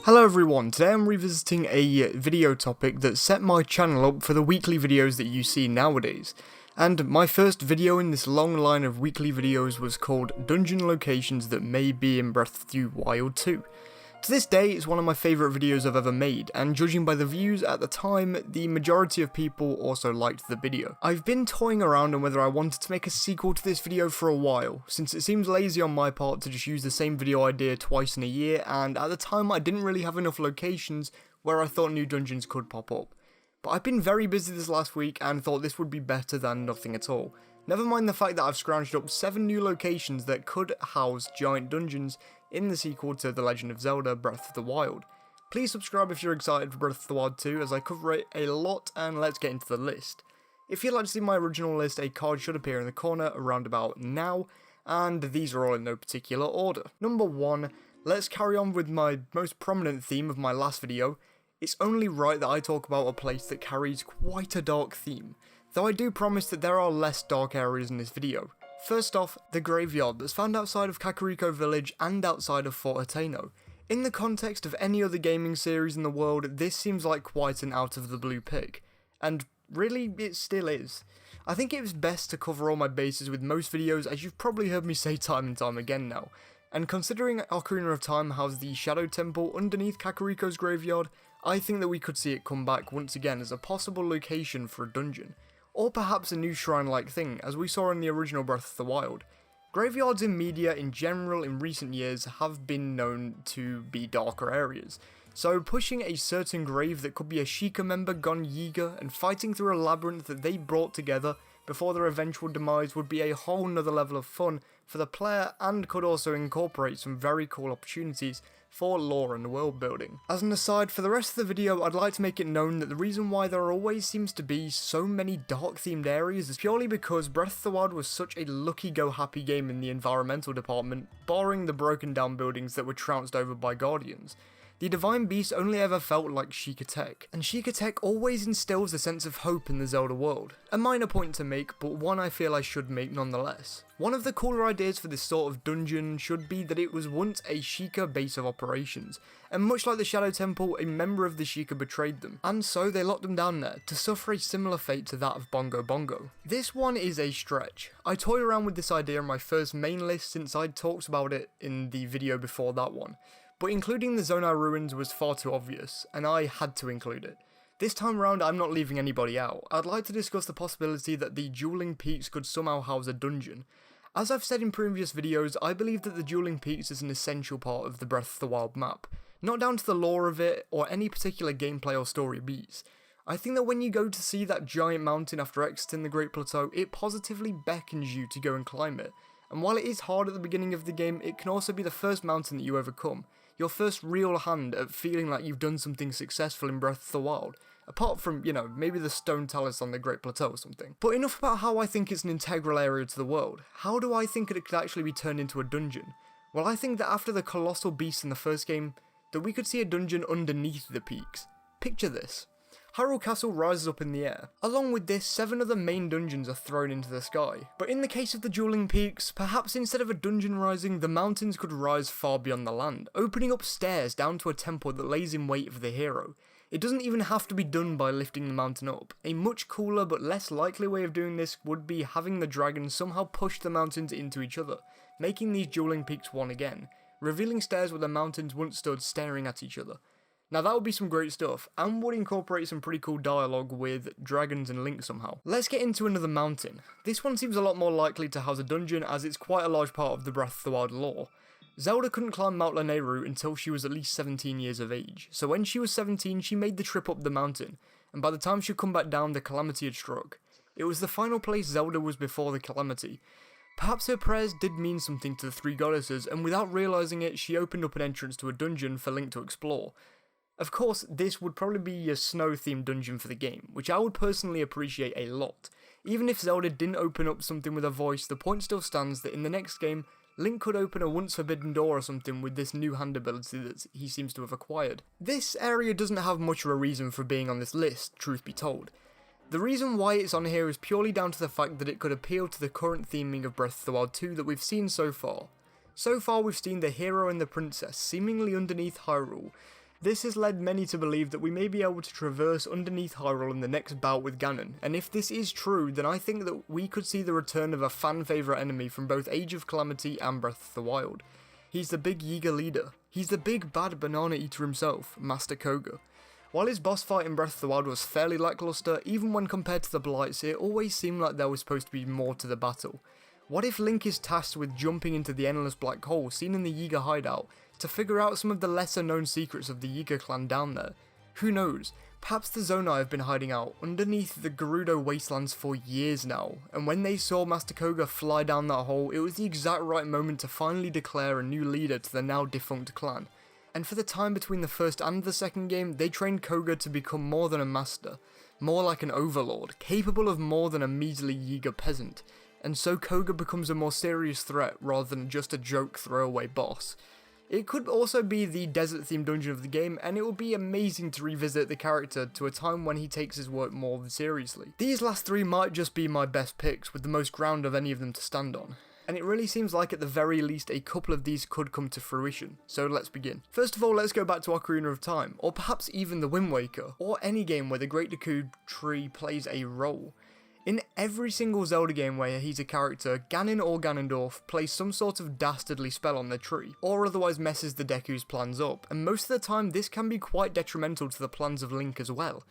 Hello everyone, today I'm revisiting a video topic that set my channel up for the weekly videos that you see nowadays. And my first video in this long line of weekly videos was called Dungeon Locations That May Be in Breath of the Wild 2. To this day, it's one of my favourite videos I've ever made, and judging by the views at the time, the majority of people also liked the video. I've been toying around on whether I wanted to make a sequel to this video for a while, since it seems lazy on my part to just use the same video idea twice in a year, and at the time I didn't really have enough locations where I thought new dungeons could pop up. But I've been very busy this last week and thought this would be better than nothing at all. Never mind the fact that I've scrounged up 7 new locations that could house giant dungeons in the sequel to The Legend of Zelda Breath of the Wild. Please subscribe if you're excited for Breath of the Wild 2, as I cover it a lot, and let's get into the list. If you'd like to see my original list, a card should appear in the corner around about now, and these are all in no particular order. Number 1, let's carry on with my most prominent theme of my last video. It's only right that I talk about a place that carries quite a dark theme, though I do promise that there are less dark areas in this video. First off, the graveyard that's found outside of Kakariko Village and outside of Fort Hateno. In the context of any other gaming series in the world, this seems like quite an out of the blue pick. And really, it still is. I think it was best to cover all my bases with most videos, as you've probably heard me say time and time again now. And considering Ocarina of Time has the Shadow Temple underneath Kakariko's graveyard, I think that we could see it come back once again as a possible location for a dungeon. Or perhaps a new shrine-like thing, as we saw in the original Breath of the Wild. Graveyards in media in general in recent years have been known to be darker areas, so pushing a certain grave that could be a Sheikah member gone Yiga and fighting through a labyrinth that they brought together before their eventual demise would be a whole nother level of fun for the player, and could also incorporate some very cool opportunities for lore and world building. As an aside, for the rest of the video, I'd like to make it known that the reason why there always seems to be so many dark themed areas is purely because Breath of the Wild was such a lucky go happy game in the environmental department, barring the broken down buildings that were trounced over by guardians. The Divine Beast only ever felt like Sheikah Tech, and Sheikah Tech always instills a sense of hope in the Zelda world. A minor point to make, but one I feel I should make nonetheless. One of the cooler ideas for this sort of dungeon should be that it was once a Sheikah base of operations, and much like the Shadow Temple, a member of the Sheikah betrayed them, and so they locked them down there, to suffer a similar fate to that of Bongo Bongo. This one is a stretch. I toyed around with this idea on my first main list since I'd talked about it in the video before that one. But including the Zonai ruins was far too obvious, and I had to include it. This time around, I'm not leaving anybody out. I'd like to discuss the possibility that the Dueling Peaks could somehow house a dungeon. As I've said in previous videos, I believe that the Dueling Peaks is an essential part of the Breath of the Wild map. Not down to the lore of it, or any particular gameplay or story beats. I think that when you go to see that giant mountain after exiting the Great Plateau, it positively beckons you to go and climb it. And while it is hard at the beginning of the game, it can also be the first mountain that you overcome. Your first real hand at feeling like you've done something successful in Breath of the Wild. Apart from, maybe the Stone Talus on the Great Plateau or something. But enough about how I think it's an integral area to the world. How do I think it could actually be turned into a dungeon? Well, I think that after the colossal beast in the first game, that we could see a dungeon underneath the peaks. Picture this. Hyrule Castle rises up in the air. Along with this, 7 other main dungeons are thrown into the sky. But in the case of the Dueling Peaks, perhaps instead of a dungeon rising, the mountains could rise far beyond the land, opening up stairs down to a temple that lays in wait for the hero. It doesn't even have to be done by lifting the mountain up. A much cooler but less likely way of doing this would be having the dragons somehow push the mountains into each other, making these Dueling Peaks one again, revealing stairs where the mountains once stood staring at each other. Now that would be some great stuff, and would incorporate some pretty cool dialogue with dragons and Link somehow. Let's get into another mountain. This one seems a lot more likely to house a dungeon, as it's quite a large part of the Breath of the Wild lore. Zelda couldn't climb Mount Lanayru until she was at least 17 years of age, so when she was 17 she made the trip up the mountain, and by the time she'd come back down the calamity had struck. It was the final place Zelda was before the calamity. Perhaps her prayers did mean something to the 3 goddesses, and without realising it she opened up an entrance to a dungeon for Link to explore. Of course, this would probably be a snow-themed dungeon for the game, which I would personally appreciate a lot. Even if Zelda didn't open up something with a voice, the point still stands that in the next game, Link could open a once forbidden door or something with this new hand ability that he seems to have acquired. This area doesn't have much of a reason for being on this list, truth be told. The reason why it's on here is purely down to the fact that it could appeal to the current theming of Breath of the Wild 2 that we've seen so far. So far we've seen the hero and the princess seemingly underneath Hyrule, This has led many to believe that we may be able to traverse underneath Hyrule in the next bout with Ganon, and if this is true, then I think that we could see the return of a fan favourite enemy from both Age of Calamity and Breath of the Wild. He's the big Yiga leader. He's the big bad banana eater himself, Master Koga. While his boss fight in Breath of the Wild was fairly lackluster, even when compared to the Blights, it always seemed like there was supposed to be more to the battle. What if Link is tasked with jumping into the endless black hole seen in the Yiga hideout to figure out some of the lesser known secrets of the Yiga clan down there? Who knows, perhaps the Zonai have been hiding out underneath the Gerudo wastelands for years now, and when they saw Master Koga fly down that hole, it was the exact right moment to finally declare a new leader to the now defunct clan. And for the time between the first and the second game, they trained Koga to become more than a master, more like an overlord, capable of more than a measly Yiga peasant. And so Koga becomes a more serious threat rather than just a joke throwaway boss. It could also be the desert themed dungeon of the game, and it would be amazing to revisit the character to a time when he takes his work more seriously. These last three might just be my best picks, with the most ground of any of them to stand on. And it really seems like at the very least a couple of these could come to fruition, so let's begin. First of all, let's go back to Ocarina of Time, or perhaps even the Wind Waker, or any game where the Great Deku Tree plays a role. In every single Zelda game where he's a character, Ganon or Ganondorf plays some sort of dastardly spell on the tree, or otherwise messes the Deku's plans up, and most of the time this can be quite detrimental to the plans of Link as well.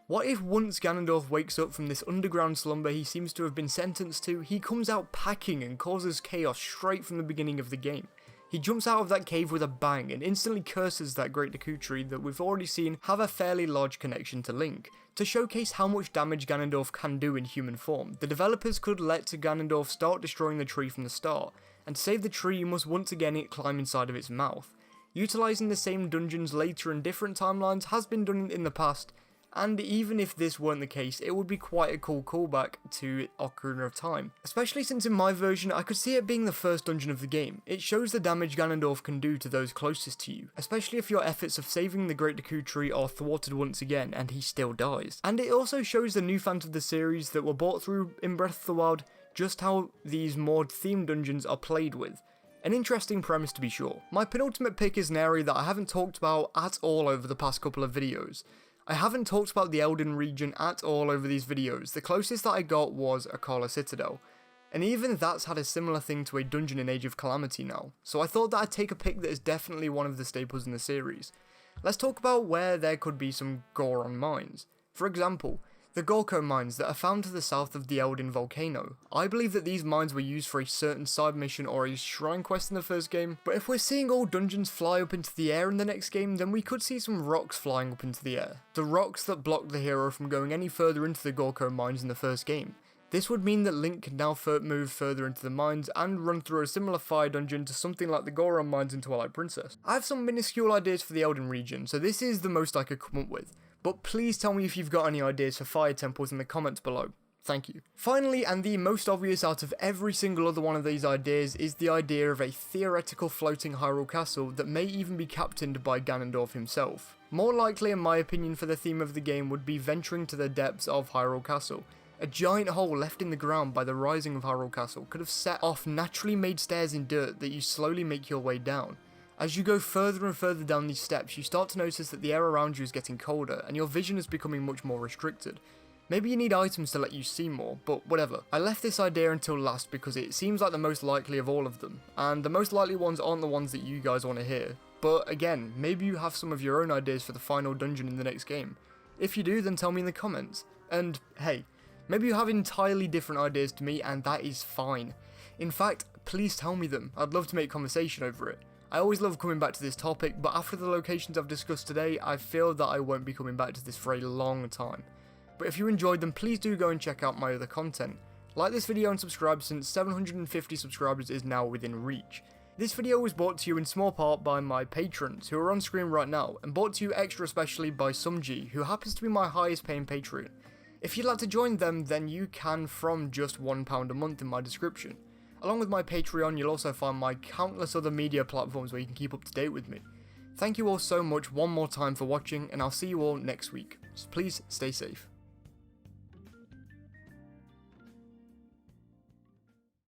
What if once Ganondorf wakes up from this underground slumber he seems to have been sentenced to, he comes out packing and causes chaos straight from the beginning of the game? He jumps out of that cave with a bang and instantly curses that Great Deku Tree that we've already seen have a fairly large connection to Link. To showcase how much damage Ganondorf can do in human form, the developers could let Ganondorf start destroying the tree from the start, and to save the tree you must once again climb inside of its mouth. Utilising the same dungeons later in different timelines has been done in the past, and even if this weren't the case, it would be quite a cool callback to Ocarina of Time. Especially since in my version, I could see it being the first dungeon of the game. It shows the damage Ganondorf can do to those closest to you, especially if your efforts of saving the Great Deku Tree are thwarted once again and he still dies. And it also shows the new fans of the series that were brought through in Breath of the Wild just how these more themed dungeons are played with. An interesting premise to be sure. My penultimate pick is an area that I haven't talked about at all over the past couple of videos. I haven't talked about the Elden region at all over these videos. The closest that I got was Akala Citadel, and even that's had a similar thing to a dungeon in Age of Calamity now, so I thought that I'd take a pick that is definitely one of the staples in the series. Let's talk about where there could be some Goron mines. For example, the Gorko mines that are found to the south of the Elden volcano. I believe that these mines were used for a certain side mission or a shrine quest in the first game, but if we're seeing all dungeons fly up into the air in the next game, then we could see some rocks flying up into the air. The rocks that blocked the hero from going any further into the Gorko mines in the first game. This would mean that Link can now move further into the mines and run through a similar fire dungeon to something like the Goron mines in Twilight Princess. I have some minuscule ideas for the Elden region, so this is the most I could come up with. But please tell me if you've got any ideas for fire temples in the comments below. Thank you. Finally, and the most obvious out of every single other one of these ideas, is the idea of a theoretical floating Hyrule castle that may even be captained by Ganondorf himself. More likely, in my opinion, for the theme of the game would be venturing to the depths of Hyrule Castle. A giant hole left in the ground by the rising of Hyrule Castle could have set off naturally made stairs in dirt that you slowly make your way down. As you go further and further down these steps, you start to notice that the air around you is getting colder, and your vision is becoming much more restricted. Maybe you need items to let you see more, but whatever. I left this idea until last because it seems like the most likely of all of them, and the most likely ones aren't the ones that you guys want to hear. But again, maybe you have some of your own ideas for the final dungeon in the next game. If you do, then tell me in the comments. And hey, maybe you have entirely different ideas to me, and that is fine. In fact, please tell me them. I'd love to make conversation over it. I always love coming back to this topic, but after the locations I've discussed today, I feel that I won't be coming back to this for a long time. But if you enjoyed them, please do go and check out my other content. Like this video and subscribe, since 750 subscribers is now within reach. This video was brought to you in small part by my patrons, who are on screen right now, and brought to you extra especially by Sumji, who happens to be my highest paying Patreon. If you'd like to join them, then you can from just £1 a month in my description. Along with my Patreon, you'll also find my countless other media platforms where you can keep up to date with me. Thank you all so much one more time for watching, and I'll see you all next week. So please stay safe.